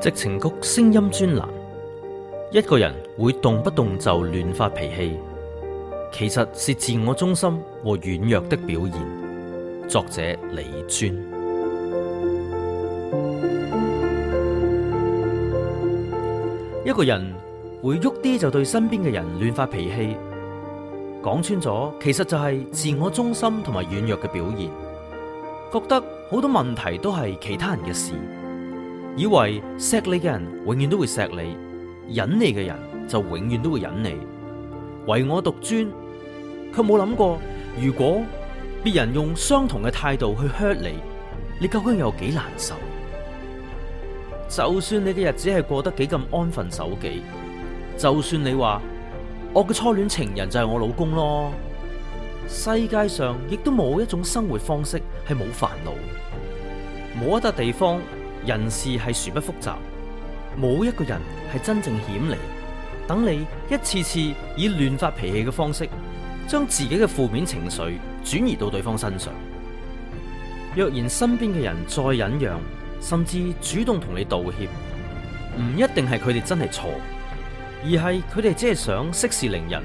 矽情谷聲音專欄。一個人會動不動就亂發脾氣，其實是自我中心和軟弱的表現。作者李尊。一個人會喐啲就對身邊嘅人亂發脾氣，講穿咗，其實就係自我中心同埋軟弱嘅表現。覺得好多問題都係其他人嘅事，以為錫你嘅人永遠都會錫你，忍你嘅人就永遠都會忍你，唯我獨尊。佢冇諗過，如果別人用相同嘅態度去 hurt 你，你究竟有幾難受？就算你嘅日子係過得幾咁安分守己，就算你話我嘅初戀情人就係我老公咯，世界上亦都冇一種生活方式係冇煩惱，冇一笪地方人事係殊不複雜，冇一個人係真正險離，等你一次次以亂發脾氣嘅方式，將自己嘅負面情緒轉移到對方身上。若然身邊嘅人再忍讓，甚至主動同你道歉，唔一定係佢哋真係錯，而係佢哋只係想息事寧人，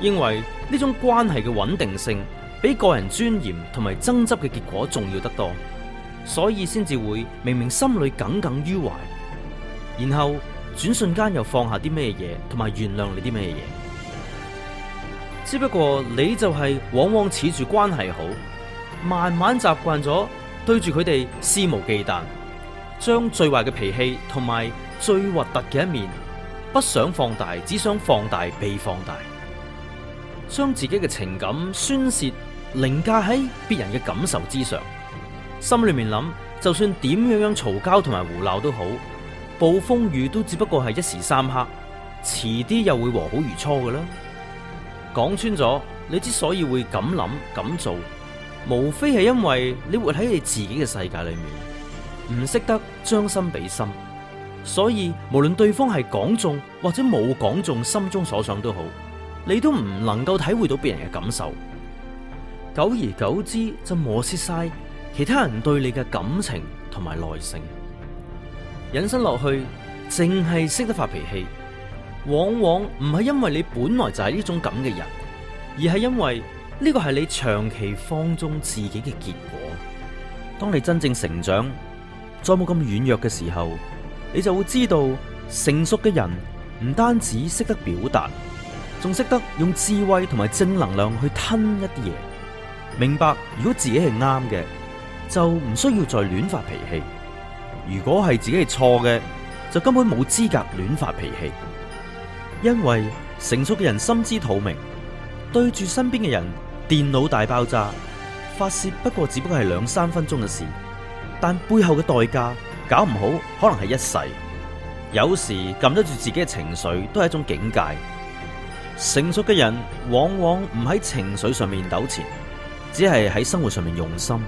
認為呢種關係嘅穩定性比個人尊嚴同埋爭執嘅結果重要得多，所以先至會明明心裏耿耿於懷，然後轉瞬間又放下啲咩嘢，同埋原諒你啲咩嘢。只不過你就係往往恃住關係好，慢慢習慣咗對住佢哋肆無忌憚，將最壞嘅脾氣同埋最核突嘅一面不想放大，只想放大被放大，將自己嘅情感宣洩凌駕喺別人嘅感受之上，心裏面諗，就算點樣嘈交同埋胡鬧都好，暴風雨都只不過係一時三刻，遲啲又會和好如初㗎啦。講穿咗，你之所以會咁諗咁做，無非係因為你活喺你自己嘅世界裏面，唔識得將心比心，所以無論對方係講中或者冇講中心中所想都好，你都唔能夠體會到別人嘅感受，久而久之就磨蝕晒其他人對你嘅感情同埋耐性，引申落去，淨係識得發脾氣，往往唔係因為你本來就係呢種咁嘅人，而係因為呢個係你長期放縱自己嘅結果。當你真正成長，再冇咁軟弱嘅時候，你就會知道，成熟嘅人唔單止識得表達，仲識得用智慧同埋正能量去吞一啲嘢。明白如果自己係啱嘅，就唔需要再亂發脾氣；如果係自己係錯嘅，就根本冇資格亂發脾氣。因為成熟嘅人心知肚明，對住身邊嘅人電腦大爆炸，發洩只不過係2-3分鐘嘅事，但背後嘅代價搞唔好可能係一世。有時撳得住自己嘅情緒都係一種境界。成熟嘅人往往唔喺情緒上面糾纏，只係喺生活上面用心；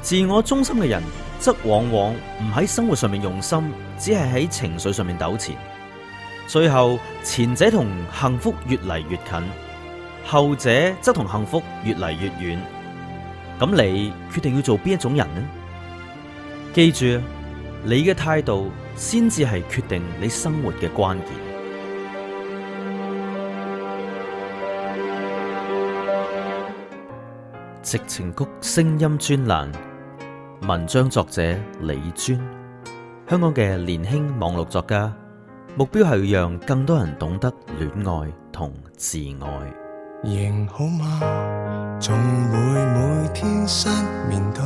自我中心嘅人則往往唔喺生活上面用心，只係喺情緒上面糾纏。最後前者同幸福越嚟越近，後者則同幸福越嚟越遠。咁你決定要做邊一種人呢？記住，你嘅態度先至係決定你生活嘅關鍵。矽情谷聲音專欄，文章作者李尊，香港嘅年輕網絡作家，目標係要讓更多人懂得戀愛同自愛。仍好嗎？總會每天失眠到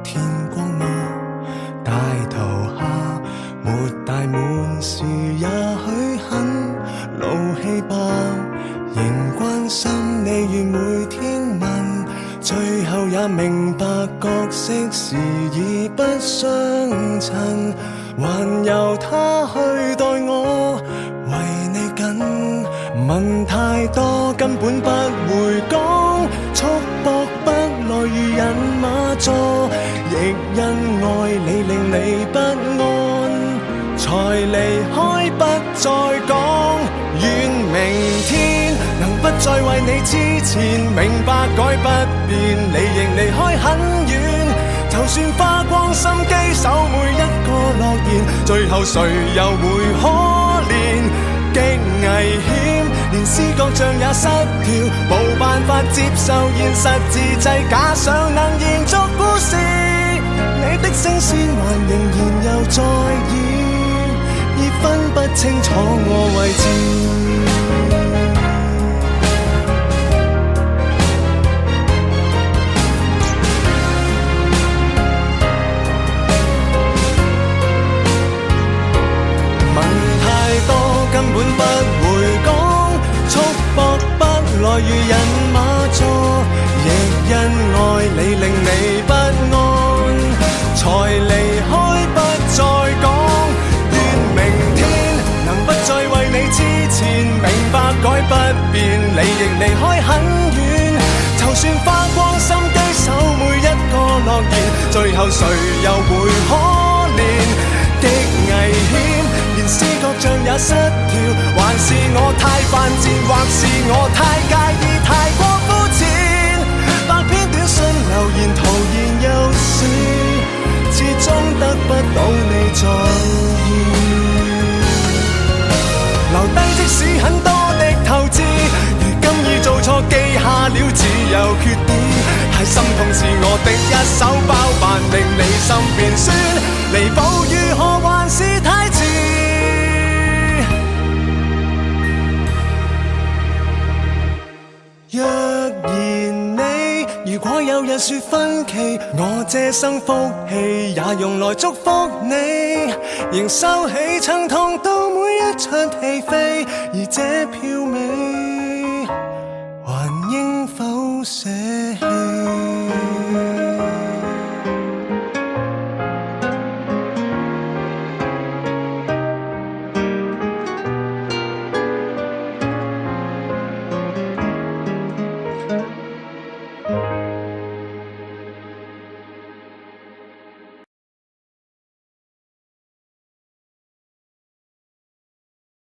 天光嗎？大頭蝦沒大滿時也許很勞氣吧，仍關心你如每天問，最後也明白角色時已不相襯，還由他去待我為你緊，問太多根本不會講，束縛不來如人馬座，亦因愛你令你不安，才離開不再講，願明天能不再為你之前明白改不變，你仍離開很遠，就算花光心機守每一個諾言，最後誰又會可憐？極危險，連思覺像也失調，冇辦法接受現實，自製假想能延續故事。你的聲線還仍然又在演，已分不清楚我位置。根本不會講，束縛不來如人馬座，亦因愛你令你不安，才離開不再講。願明天能不再為你之前，明白改不變，你亦離開很遠。就算花光心機守每一個諾言，最後誰又會可憐？極危險，連思覺像也失調，還是我太犯賤，或是我太介意，太過膚淺。百篇短信留言徒然又是，始終得不到你在意。留低即使很多的透支，如今已做錯記下了，只有缺點。太心痛是我的一手包辦，令你心變酸，彌補如何還是太遲。若然你如果有日說分歧，我這生福氣也用來祝福你，仍收起曾同到每一出戲飛，而這票尾還應否捨棄？